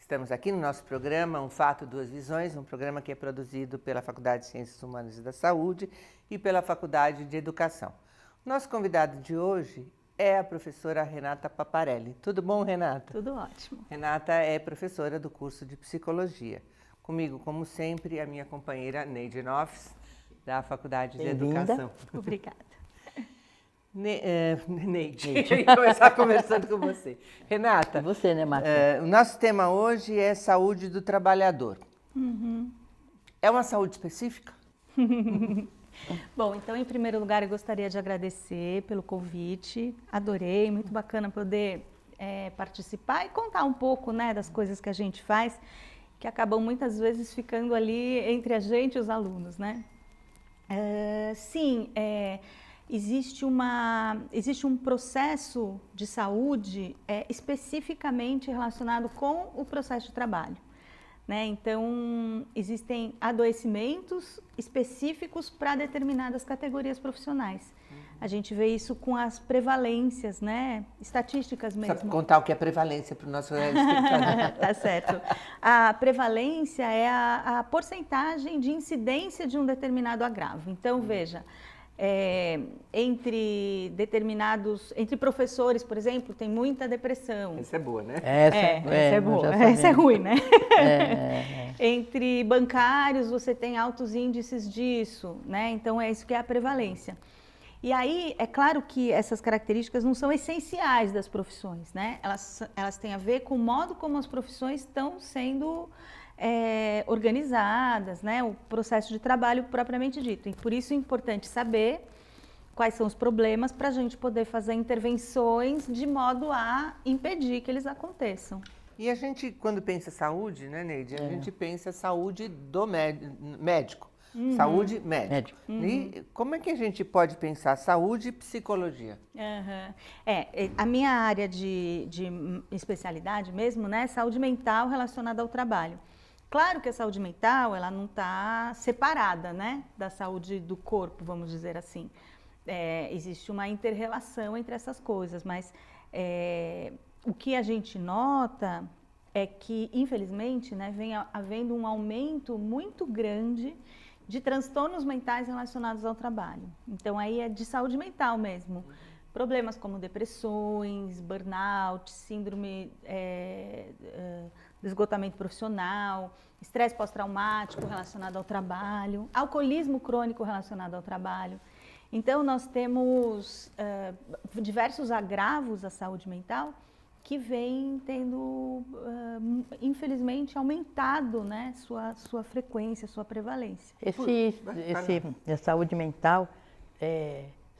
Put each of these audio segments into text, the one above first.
Estamos aqui no nosso programa Um Fato, Duas Visões, um programa que é produzido pela Faculdade de Ciências Humanas e da Saúde e pela Faculdade de Educação. Nosso convidado de hoje é a professora Renata Paparelli. Tudo bom, Renata? Tudo ótimo. Renata é professora do curso de Psicologia. Comigo, como sempre, a minha companheira Neide Nofs, da Faculdade de Educação. Obrigada. Neide, eu ia começar conversando com você. Renata, você, né, Marcos? O nosso tema hoje é saúde do trabalhador. Uhum. É uma saúde específica? Bom, então, em primeiro lugar, eu gostaria de agradecer pelo convite. Adorei, muito bacana poder participar e contar um pouco, né, das coisas que a gente faz, que acabam muitas vezes ficando ali entre a gente e os alunos, né? Existe um processo de saúde especificamente relacionado com o processo de trabalho, né? Então, existem adoecimentos específicos para determinadas categorias profissionais. A gente vê isso com as prevalências, né? Estatísticas mesmo. Sabe contar o que é prevalência para o nosso espectador? Tá certo. A prevalência é a porcentagem de incidência de um determinado agravo. Então, veja, entre professores, por exemplo, tem muita depressão. Essa é boa, né? Essa é boa. Essa é ruim, né? Entre bancários, você tem altos índices disso, né? Então, é isso que é a prevalência. E aí, é claro que essas características não são essenciais das profissões, né? Elas têm a ver com o modo como as profissões estão sendo organizadas, né? O processo de trabalho propriamente dito. E por isso é importante saber quais são os problemas para a gente poder fazer intervenções de modo a impedir que eles aconteçam. E a gente, quando pensa saúde, né, Neide? A gente pensa saúde do médico. Uhum. Saúde médico. Uhum. E como é que a gente pode pensar saúde e psicologia? Uhum. A minha área de especialidade mesmo, né, é saúde mental relacionada ao trabalho. Claro que a saúde mental, ela não está separada, né, da saúde do corpo, vamos dizer assim. Existe uma inter-relação entre essas coisas, mas o que a gente nota é que, infelizmente, né, vem havendo um aumento muito grande de transtornos mentais relacionados ao trabalho. Então, aí é de saúde mental mesmo. Problemas como depressões, burnout, síndrome do esgotamento profissional, estresse pós-traumático relacionado ao trabalho, alcoolismo crônico relacionado ao trabalho. Então, nós temos diversos agravos à saúde mental que vem tendo, infelizmente, aumentado, né, sua frequência, sua prevalência. A saúde mental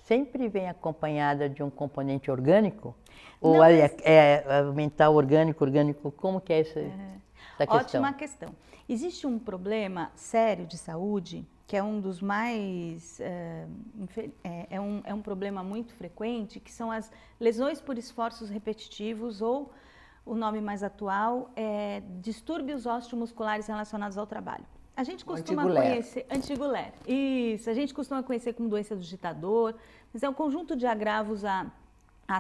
sempre vem acompanhada de um componente orgânico? Ou mental orgânico, como que é essa questão? Ótima questão. Existe um problema sério de saúde, que é um dos mais, é um problema muito frequente, que são as lesões por esforços repetitivos, ou o nome mais atual é distúrbios osteomusculares relacionados ao trabalho. A gente costuma conhecer... Antigo LER. Isso, a gente costuma conhecer como doença do digitador, mas é um conjunto de agravos à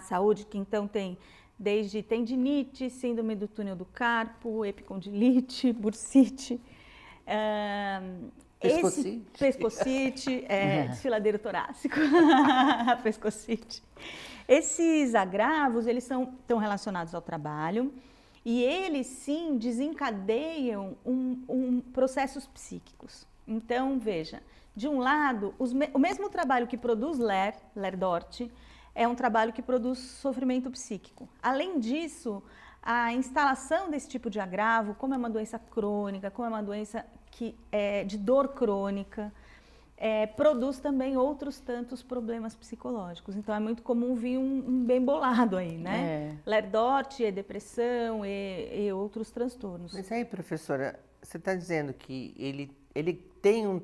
saúde, que então tem desde tendinite, síndrome do túnel do carpo, epicondilite, bursite, pescocite, desfiladeiro torácico, pescocite. Esses agravos, eles estão relacionados ao trabalho e eles, sim, desencadeiam processos psíquicos. Então, veja, de um lado, o mesmo trabalho que produz LER-DORT, é um trabalho que produz sofrimento psíquico. Além disso, a instalação desse tipo de agravo, como é uma doença crônica, como é uma doença que é de dor crônica, produz também outros tantos problemas psicológicos. Então, é muito comum vir um bem bolado aí, né? LER-DORT, depressão e outros transtornos. Mas aí, professora, você está dizendo que ele tem um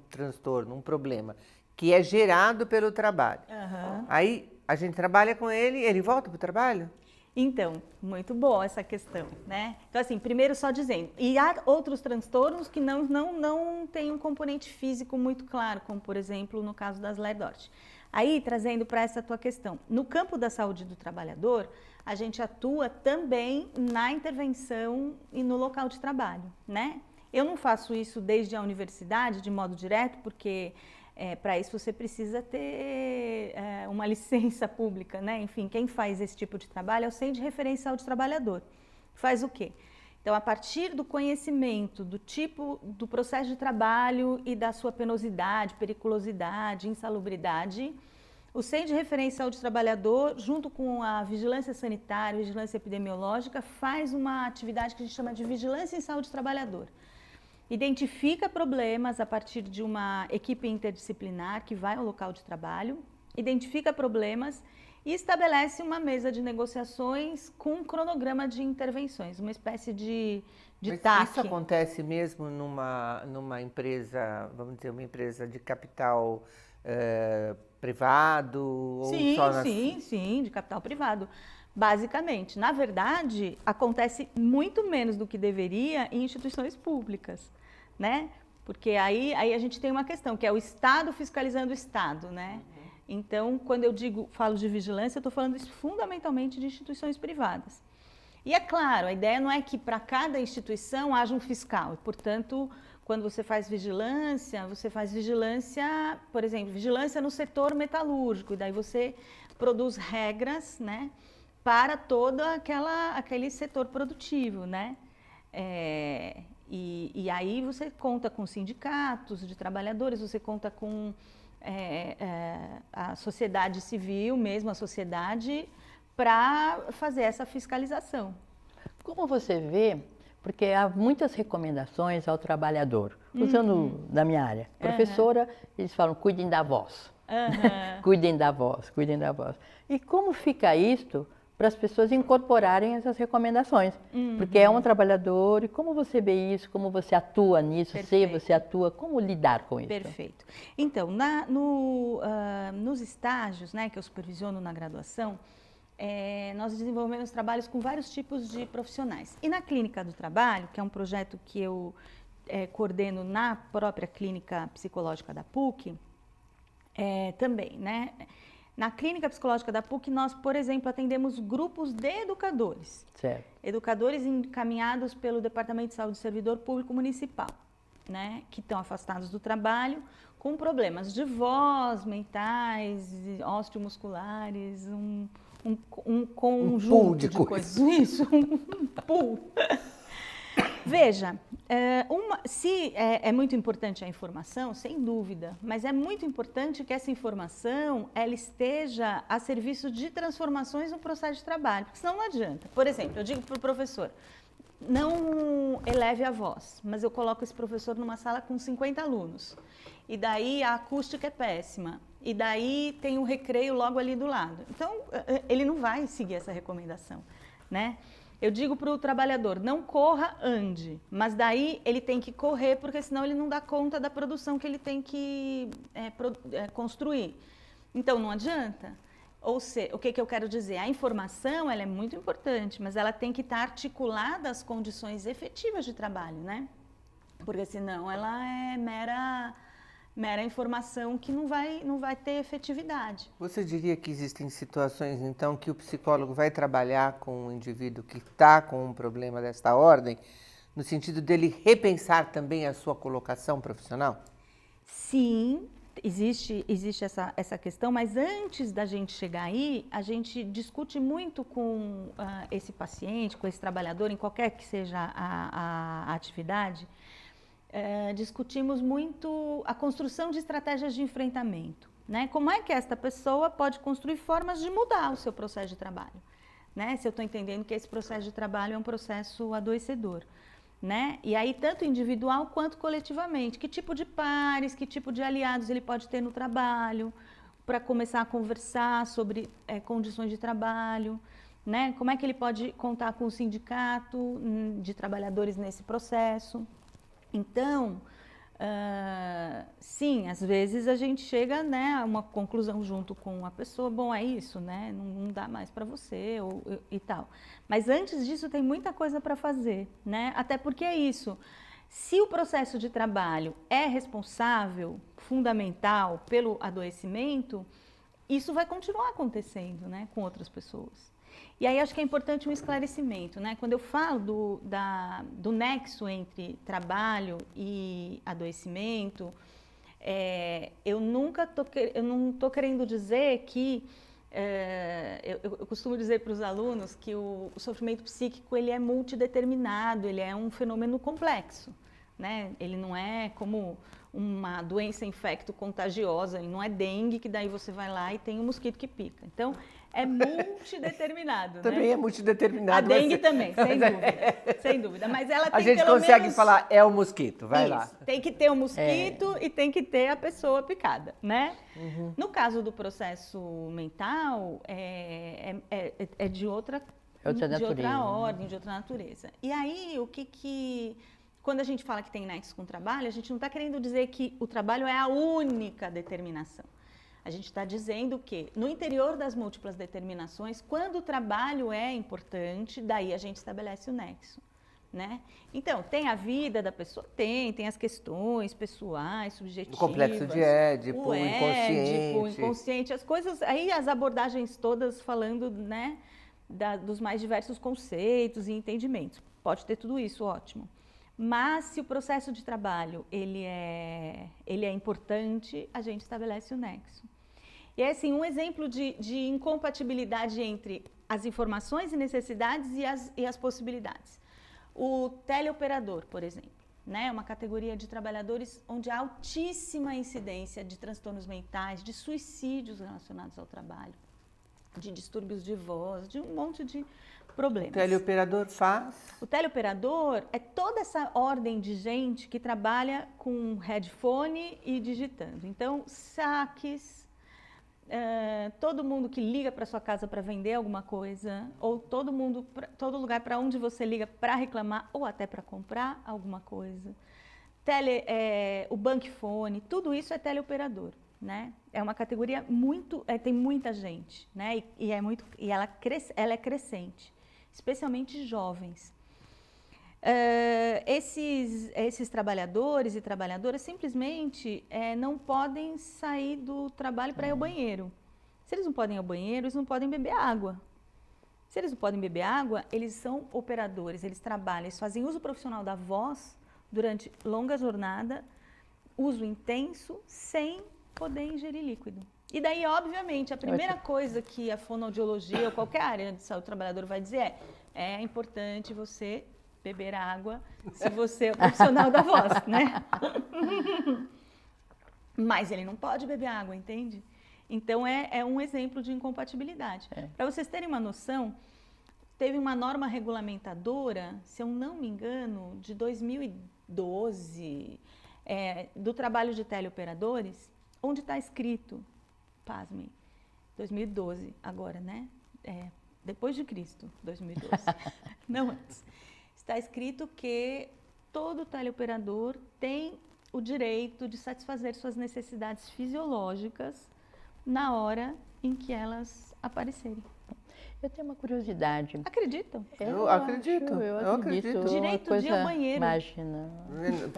transtorno, um problema, que é gerado pelo trabalho. Uhum. Aí, a gente trabalha com ele volta para o trabalho? Então, muito boa essa questão, né? Então, assim, primeiro só dizendo, e há outros transtornos que não têm um componente físico muito claro, como, por exemplo, no caso das LER-DORT. Aí, trazendo para essa tua questão, no campo da saúde do trabalhador, a gente atua também na intervenção e no local de trabalho, né? Eu não faço isso desde a universidade, de modo direto, porque para isso você precisa ter uma licença pública, né? Enfim, quem faz esse tipo de trabalho é o Centro de Referencial de Trabalhador. Faz o quê? Então, a partir do conhecimento do tipo do processo de trabalho e da sua penosidade, periculosidade, insalubridade, o Centro de Referencial de Trabalhador, junto com a Vigilância Sanitária, Vigilância Epidemiológica, faz uma atividade que a gente chama de Vigilância em Saúde do Trabalhador. Identifica problemas a partir de uma equipe interdisciplinar que vai ao local de trabalho, identifica problemas e estabelece uma mesa de negociações com um cronograma de intervenções, uma espécie de TAC. Isso acontece mesmo numa empresa, vamos dizer, uma empresa de capital privado? Sim, sim, de capital privado. Basicamente, na verdade, acontece muito menos do que deveria em instituições públicas, né? Porque aí a gente tem uma questão, que é o Estado fiscalizando o Estado, né? Então, quando eu falo de vigilância, eu estou falando isso fundamentalmente de instituições privadas. E é claro, a ideia não é que para cada instituição haja um fiscal. Portanto, quando você faz vigilância, por exemplo, vigilância no setor metalúrgico. E daí você produz regras, né, para todo aquele setor produtivo, né? E aí você conta com sindicatos de trabalhadores, você conta com a sociedade civil mesmo, a sociedade, para fazer essa fiscalização. Como você vê, porque há muitas recomendações ao trabalhador, usando da minha área. Professora, eles falam, cuidem da voz. Cuidem da voz, cuidem da voz. E como fica isto para as pessoas incorporarem essas recomendações? Porque é um trabalhador, e como você vê isso, como você atua nisso, se você atua, como lidar com isso? Perfeito. Então, nos estágios, né, que eu supervisiono na graduação, nós desenvolvemos trabalhos com vários tipos de profissionais. E na Clínica do Trabalho, que é um projeto que eu coordeno na própria Clínica Psicológica da PUC, também, né? Na Clínica Psicológica da PUC, nós, por exemplo, atendemos grupos de educadores. Certo. Educadores encaminhados pelo Departamento de Saúde do Servidor Público Municipal, né? Que estão afastados do trabalho com problemas de voz, mentais, osteomusculares, um conjunto de coisas. Isso, um pool. Veja, se é muito importante a informação, sem dúvida, mas é muito importante que essa informação ela esteja a serviço de transformações no processo de trabalho, porque senão não adianta. Por exemplo, eu digo para o professor, não eleve a voz, mas eu coloco esse professor numa sala com 50 alunos, e daí a acústica é péssima, e daí tem um recreio logo ali do lado. Então, ele não vai seguir essa recomendação, né? Eu digo para o trabalhador, não corra, ande, mas daí ele tem que correr, porque senão ele não dá conta da produção que ele tem que construir. Então, não adianta. Ou seja, o que eu quero dizer? A informação ela é muito importante, mas ela tem que estar articulada às condições efetivas de trabalho, né? Porque senão ela é mera informação que não vai ter efetividade. Você diria que existem situações, então, que o psicólogo vai trabalhar com um indivíduo que está com um problema desta ordem, no sentido dele repensar também a sua colocação profissional? Sim, existe essa questão, mas antes da gente chegar aí, a gente discute muito com esse paciente, com esse trabalhador, em qualquer que seja a atividade, discutimos muito a construção de estratégias de enfrentamento, né? Como é que esta pessoa pode construir formas de mudar o seu processo de trabalho, né? Se eu estou entendendo que esse processo de trabalho é um processo adoecedor, né? E aí, tanto individual quanto coletivamente, que tipo de pares, que tipo de aliados ele pode ter no trabalho, para começar a conversar sobre condições de trabalho, né? Como é que ele pode contar com o sindicato de trabalhadores nesse processo. Então, sim, às vezes a gente chega, né, a uma conclusão junto com a pessoa, bom, é isso, né, não dá mais para você e tal. Mas antes disso tem muita coisa para fazer, né, até porque é isso. Se o processo de trabalho é responsável, fundamental pelo adoecimento, isso vai continuar acontecendo, né, com outras pessoas. E aí acho que é importante um esclarecimento, né? Quando eu falo do nexo entre trabalho e adoecimento, eu não estou querendo dizer que eu costumo dizer para os alunos que o sofrimento psíquico ele é multideterminado, ele é um fenômeno complexo, né? Ele não é como uma doença infecto-contagiosa, ele não é dengue que daí você vai lá e tem um mosquito que pica. Então, é multideterminado. Também né? é multideterminado. A dengue também, sem dúvida, sem dúvida. Mas ela tem a gente pelo consegue menos... falar, é o mosquito, vai Isso, lá. Tem que ter o mosquito e tem que ter a pessoa picada, né? No caso do processo mental, é de outra ordem, de outra natureza. E aí, quando a gente fala que tem nexo com o trabalho, a gente não está querendo dizer que o trabalho é a única determinação. A gente está dizendo que no interior das múltiplas determinações, quando o trabalho é importante, daí a gente estabelece o nexo, né? Então, tem a vida da pessoa? Tem as questões pessoais, subjetivas. O complexo de Édipo, o inconsciente. O inconsciente, as coisas, aí as abordagens todas falando, né, dos mais diversos conceitos e entendimentos. Pode ter tudo isso, ótimo. Mas se o processo de trabalho ele é importante, a gente estabelece o nexo. E é assim, um exemplo de incompatibilidade entre as informações e necessidades e as possibilidades. O teleoperador, por exemplo, né, é uma categoria de trabalhadores onde há altíssima incidência de transtornos mentais, de suicídios relacionados ao trabalho, de distúrbios de voz, de um monte de problemas. O teleoperador faz? O teleoperador é toda essa ordem de gente que trabalha com headphone e digitando. Então, saques, todo mundo que liga para sua casa para vender alguma coisa, ou todo lugar para onde você liga para reclamar ou até para comprar alguma coisa. O bankphone, tudo isso é teleoperador. Né? É uma categoria tem muita gente, né? E ela é crescente, especialmente jovens. Esses trabalhadores e trabalhadoras simplesmente não podem sair do trabalho para ir ao banheiro. Se eles não podem ir ao banheiro, eles não podem beber água. Se eles não podem beber água, eles são operadores, eles trabalham, eles fazem uso profissional da voz durante longa jornada, uso intenso, sem poder ingerir líquido. E daí, obviamente, a primeira coisa que a fonoaudiologia ou qualquer área de saúde do trabalhador vai dizer é importante você beber água se você é o profissional da voz, né? Mas ele não pode beber água, entende? Então, é um exemplo de incompatibilidade. Para vocês terem uma noção, teve uma norma regulamentadora, se eu não me engano, de 2012, do trabalho de teleoperadores, onde está escrito, pasmem, 2012, agora, né? Depois de Cristo, 2012, não antes. Está escrito que todo teleoperador tem o direito de satisfazer suas necessidades fisiológicas na hora em que elas aparecerem. Eu tenho uma curiosidade. Acreditam? Eu acredito. Eu acredito. Direito de ir ao banheiro. Imagina.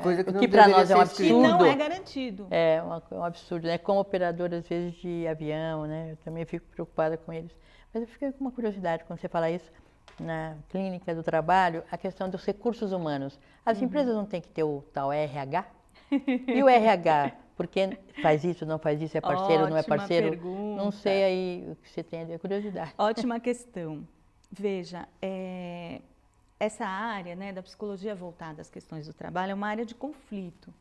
Coisa que O não que para nós é um deveria ser E absurdo. não é garantido. É um absurdo, né? Como operador, às vezes, de avião, né? Eu também fico preocupada com eles. Mas eu fiquei com uma curiosidade quando você fala isso. Na clínica do trabalho, a questão dos recursos humanos. As empresas não têm que ter o tal RH? E o RH, porque faz isso, não faz isso, é parceiro, não é Ótima parceiro? pergunta. Não sei aí o que você tem de curiosidade. Ótima questão. Veja, essa área, né, da psicologia voltada às questões do trabalho é uma área de conflito.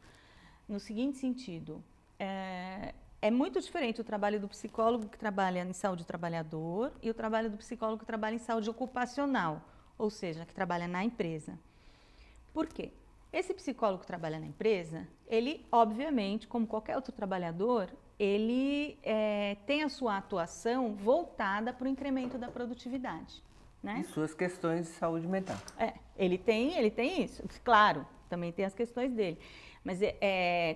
No seguinte sentido, é muito diferente o trabalho do psicólogo que trabalha em saúde do trabalhador e o trabalho do psicólogo que trabalha em saúde ocupacional, ou seja, que trabalha na empresa. Por quê? Esse psicólogo que trabalha na empresa, ele, obviamente, como qualquer outro trabalhador, ele tem a sua atuação voltada para o incremento da produtividade, né? E suas questões de saúde mental. Ele tem isso, claro, também tem as questões dele. Mas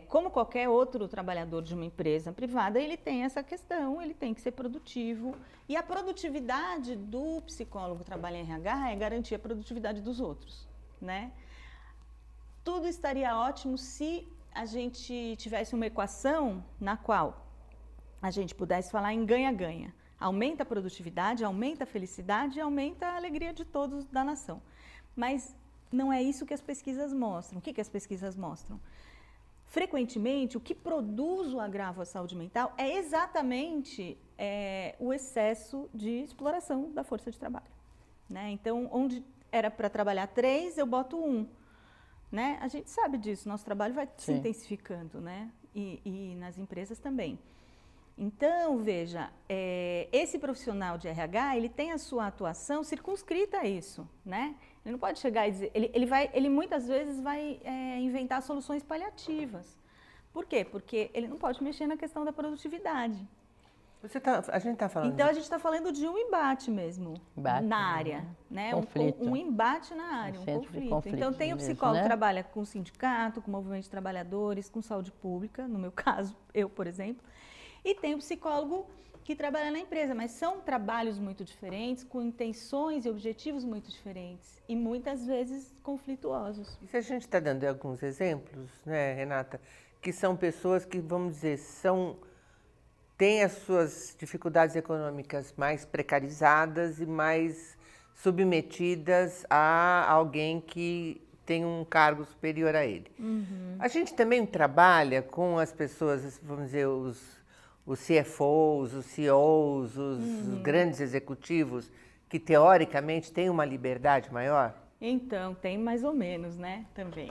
como qualquer outro trabalhador de uma empresa privada, ele tem essa questão, ele tem que ser produtivo. E a produtividade do psicólogo que trabalha em RH é garantir a produtividade dos outros, né? Tudo estaria ótimo se a gente tivesse uma equação na qual a gente pudesse falar em ganha-ganha. Aumenta a produtividade, aumenta a felicidade e aumenta a alegria de todos da nação. Mas não é isso que as pesquisas mostram. O que as pesquisas mostram? Frequentemente, o que produz o agravo à saúde mental é exatamente o excesso de exploração da força de trabalho. Né? Então, onde era para trabalhar 3, eu boto 1. Né? A gente sabe disso, nosso trabalho vai se intensificando, né? E nas empresas também. Então, veja, esse profissional de RH, ele tem a sua atuação circunscrita a isso, né? Ele não pode chegar e dizer, ele muitas vezes vai inventar soluções paliativas. Por quê? Porque ele não pode mexer na questão da produtividade. A gente está falando... Então, a gente está falando de um embate mesmo, na área, né? Conflito. Um embate na área, um conflito. Então, tem o psicólogo que trabalha com o sindicato, com o movimento de trabalhadores, com saúde pública, no meu caso, eu, por exemplo, e tem o psicólogo que trabalha na empresa, mas são trabalhos muito diferentes, com intenções e objetivos muito diferentes e muitas vezes conflituosos. E se a gente está dando alguns exemplos, né, Renata, que são pessoas que, vamos dizer, têm as suas dificuldades econômicas mais precarizadas e mais submetidas a alguém que tem um cargo superior a ele. A gente também trabalha com as pessoas, vamos dizer, os CFOs, os CEOs, os grandes executivos, que teoricamente têm uma liberdade maior? Então, tem mais ou menos, né, também.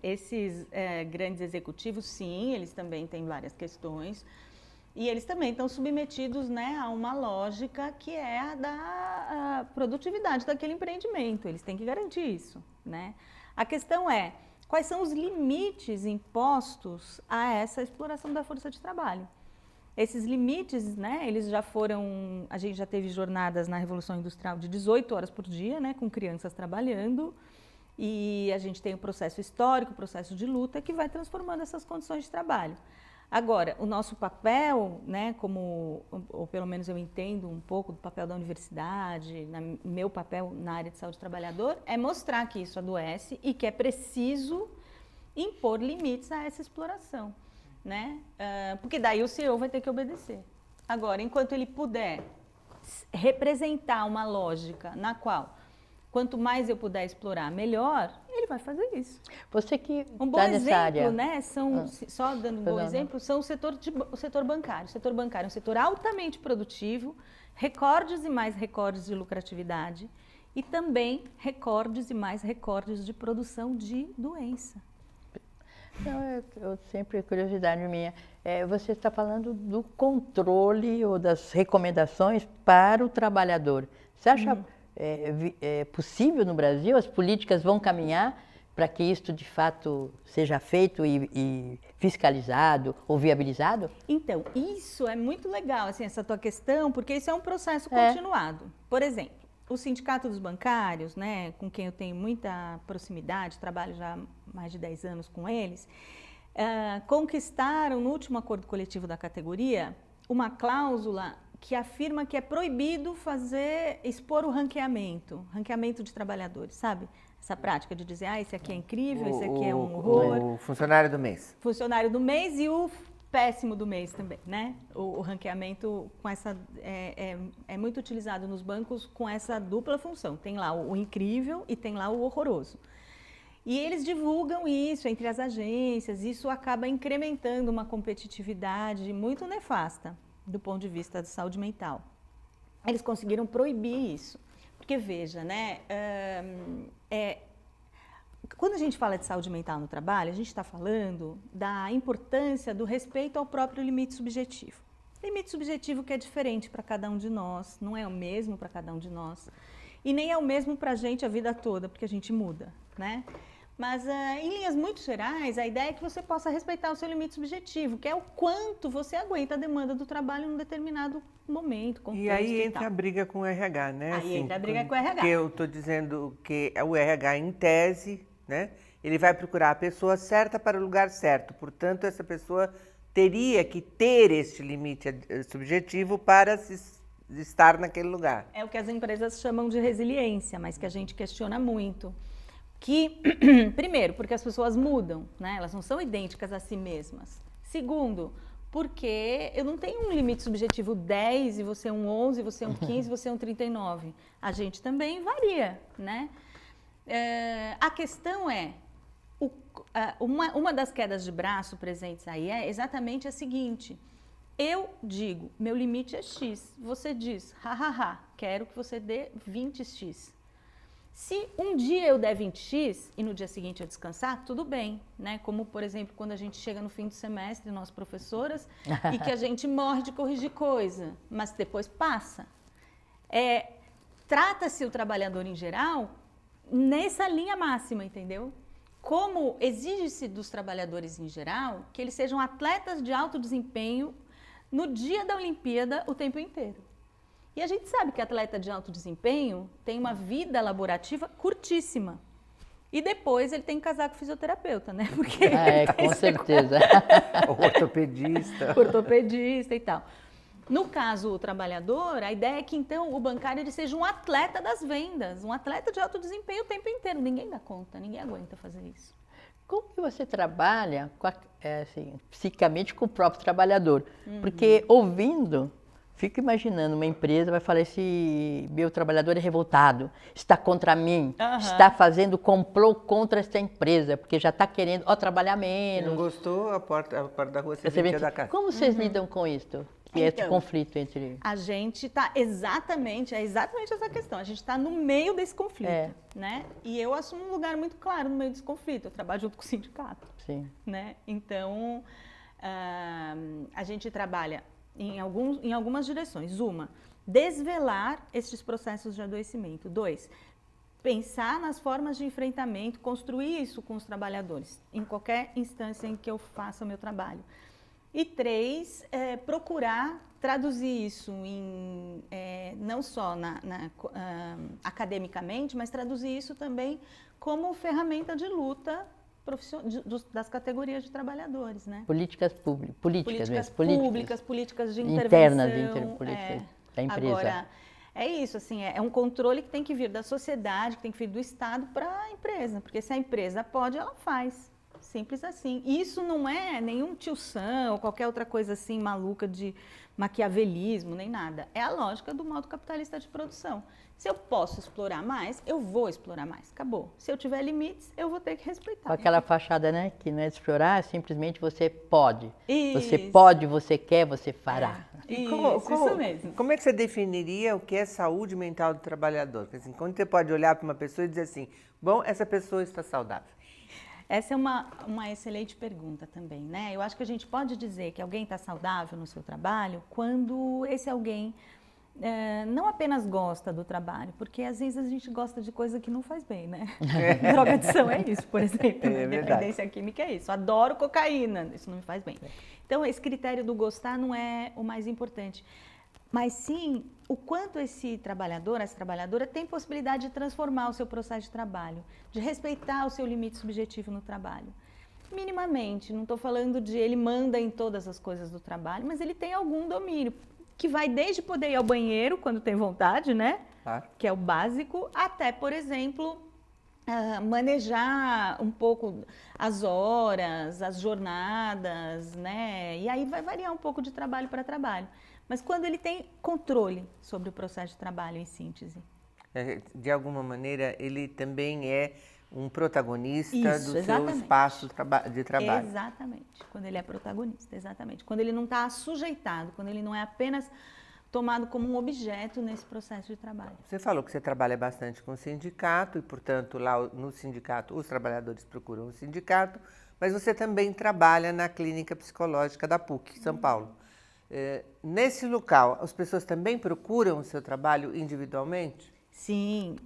Esses grandes executivos, sim, eles também têm várias questões e eles também estão submetidos, né, a uma lógica que é a da produtividade daquele empreendimento. Eles têm que garantir isso, né? A questão é, quais são os limites impostos a essa exploração da força de trabalho? Esses limites, né, eles já foram... A gente já teve jornadas na Revolução Industrial de 18 horas por dia, né, com crianças trabalhando, e a gente tem o processo histórico, o processo de luta, que vai transformando essas condições de trabalho. Agora, o nosso papel, né, ou pelo menos eu entendo um pouco do papel da universidade, meu papel na área de saúde do trabalhador, é mostrar que isso adoece e que é preciso impor limites a essa exploração. Né? Porque daí o CEO vai ter que obedecer. Agora, enquanto ele puder representar uma lógica na qual, quanto mais eu puder explorar, melhor, ele vai fazer isso. Você que um bom exemplo, né? Só dando um bom exemplo, são o setor bancário. O setor bancário é um setor altamente produtivo, recordes e mais recordes de lucratividade e também recordes e mais recordes de produção de doença. Não, eu sempre, curiosidade minha, você está falando do controle ou das recomendações para o trabalhador. Você acha possível no Brasil? As políticas vão caminhar para que isto de fato seja feito e fiscalizado ou viabilizado? Então, isso é muito legal, assim, essa tua questão, porque isso é um processo continuado. Por exemplo, o Sindicato dos Bancários, né, com quem eu tenho muita proximidade, trabalho já há mais de 10 anos com eles, conquistaram no último acordo coletivo da categoria uma cláusula que afirma que é proibido expor o ranqueamento de trabalhadores, sabe? Essa prática de dizer, esse aqui é incrível, esse aqui é um horror. O funcionário do mês. Funcionário do mês e o péssimo do mês também, né? O ranqueamento com essa é muito utilizado nos bancos com essa dupla função. Tem lá o incrível e tem lá o horroroso. E eles divulgam isso entre as agências, isso acaba incrementando uma competitividade muito nefasta do ponto de vista da saúde mental. Eles conseguiram proibir isso, porque veja, né? Quando a gente fala de saúde mental no trabalho, a gente está falando da importância do respeito ao próprio limite subjetivo. Limite subjetivo que é diferente para cada um de nós, não é o mesmo para cada um de nós, e nem é o mesmo para a gente a vida toda, porque a gente muda, né? Mas, em linhas muito gerais, a ideia é que você possa respeitar o seu limite subjetivo, que é o quanto você aguenta a demanda do trabalho em um determinado momento, contexto e aí entra a briga com o RH, né? Aí entra a briga com o RH. Porque eu estou dizendo que o RH, em tese, né, ele vai procurar a pessoa certa para o lugar certo. Portanto, essa pessoa teria que ter este limite subjetivo para estar naquele lugar. É o que as empresas chamam de resiliência, mas que a gente questiona muito. Que, primeiro, porque as pessoas mudam, né? Elas não são idênticas a si mesmas. Segundo, porque eu não tenho um limite subjetivo 10 e você um 11, você um 15, você um 39. A gente também varia, né? A questão é, uma das quedas de braço presentes aí é exatamente a seguinte: eu digo, meu limite é X, você diz, hahaha, quero que você dê 20x. Se um dia eu der 20x e no dia seguinte eu descansar, tudo bem, né? Como, por exemplo, quando a gente chega no fim do semestre, nós professoras, e que a gente morre de corrigir coisa, mas depois passa. Trata-se o trabalhador em geral nessa linha máxima, entendeu? Como exige-se dos trabalhadores em geral que eles sejam atletas de alto desempenho no dia da Olimpíada o tempo inteiro. E a gente sabe que atleta de alto desempenho tem uma vida laborativa curtíssima. E depois ele tem que casar com o fisioterapeuta, né? Porque com certeza. Ortopedista e tal. No caso, o trabalhador, a ideia é que então o bancário ele seja um atleta das vendas, um atleta de alto desempenho o tempo inteiro. Ninguém dá conta, ninguém aguenta fazer isso. Como que você trabalha psicamente com o próprio trabalhador? Porque ouvindo, fico imaginando, uma empresa vai falar, esse meu trabalhador é revoltado, está contra mim, está fazendo complô contra essa empresa, porque já está querendo trabalhar menos. Não gostou, a porta da rua você vendia da casa. Como vocês lidam com isso? Que é esse conflito entre... A gente está exatamente essa questão. A gente está no meio desse conflito, né? E eu assumo um lugar muito claro no meio desse conflito. Eu trabalho junto com o sindicato. Sim. Né? Então, a gente trabalha em algumas direções. Uma, desvelar estes processos de adoecimento. 2, pensar nas formas de enfrentamento, construir isso com os trabalhadores, em qualquer instância em que eu faça o meu trabalho. E 3, procurar traduzir isso não só academicamente, mas traduzir isso também como ferramenta de luta das categorias de trabalhadores, né? Políticas públicas, políticas de intervenção. Internas da empresa. Agora, é isso, assim, é um controle que tem que vir da sociedade, que tem que vir do Estado para a empresa, porque se a empresa pode, ela faz. Simples assim. Isso não é nenhum tio Sam ou qualquer outra coisa assim maluca de maquiavelismo, nem nada. É a lógica do modo capitalista de produção. Se eu posso explorar mais, eu vou explorar mais. Acabou. Se eu tiver limites, eu vou ter que respeitar. Com aquela fachada, né? Que não é de explorar, simplesmente você pode. Isso. Você pode, você quer, você fará. Isso mesmo. Como é que você definiria o que é saúde mental do trabalhador? Porque, assim, quando você pode olhar para uma pessoa e dizer assim, bom, essa pessoa está saudável. Essa é uma excelente pergunta também, né? Eu acho que a gente pode dizer que alguém está saudável no seu trabalho quando esse alguém não apenas gosta do trabalho, porque às vezes a gente gosta de coisa que não faz bem, né? Drogadição é isso, por exemplo. Dependência química é isso. Adoro cocaína, isso não me faz bem. Então, esse critério do gostar não é o mais importante. Mas sim, o quanto esse trabalhador, essa trabalhadora tem possibilidade de transformar o seu processo de trabalho, de respeitar o seu limite subjetivo no trabalho. Minimamente, não estou falando de ele manda em todas as coisas do trabalho, mas ele tem algum domínio, que vai desde poder ir ao banheiro quando tem vontade, né? Claro. Que é o básico, até, por exemplo, manejar um pouco as horas, as jornadas, né? E aí vai variar um pouco de trabalho para trabalho. Mas quando ele tem controle sobre o processo de trabalho, em síntese. De alguma maneira, ele também é um protagonista Isso, do seu espaço de trabalho. Exatamente, quando ele é protagonista, exatamente. Quando ele não está sujeitado, quando ele não é apenas tomado como um objeto nesse processo de trabalho. Você falou que você trabalha bastante com o sindicato e, portanto, lá no sindicato, os trabalhadores procuram o sindicato, mas você também trabalha na clínica psicológica da PUC, São Paulo. Nesse local, as pessoas também procuram o seu trabalho individualmente? Sim,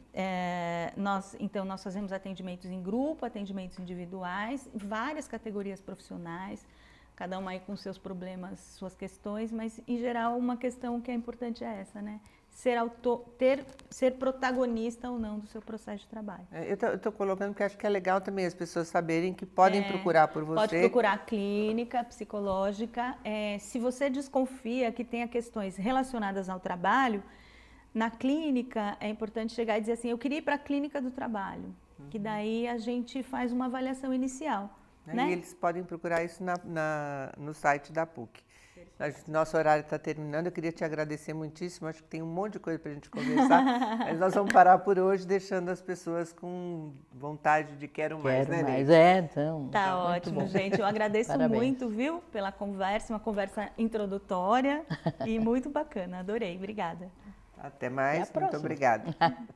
nós fazemos atendimentos em grupo, atendimentos individuais, várias categorias profissionais, cada uma aí com seus problemas, suas questões, mas em geral uma questão que é importante é essa, né? Ser protagonista ou não do seu processo de trabalho. Eu estou colocando porque acho que é legal também as pessoas saberem que podem procurar por você. Pode procurar a clínica psicológica. Se você desconfia que tenha questões relacionadas ao trabalho, na clínica é importante chegar e dizer assim, eu queria ir para a clínica do trabalho, que daí a gente faz uma avaliação inicial. Né? E eles podem procurar isso no site da PUC. Nosso horário está terminando, eu queria te agradecer muitíssimo, acho que tem um monte de coisa para a gente conversar, mas nós vamos parar por hoje, deixando as pessoas com vontade de quero mais, né, mais. Neide? Então. Tá ótimo, gente. Eu agradeço muito, viu, pela conversa, uma conversa introdutória e muito bacana. Adorei, obrigada. Até mais, Até a muito próxima. obrigada.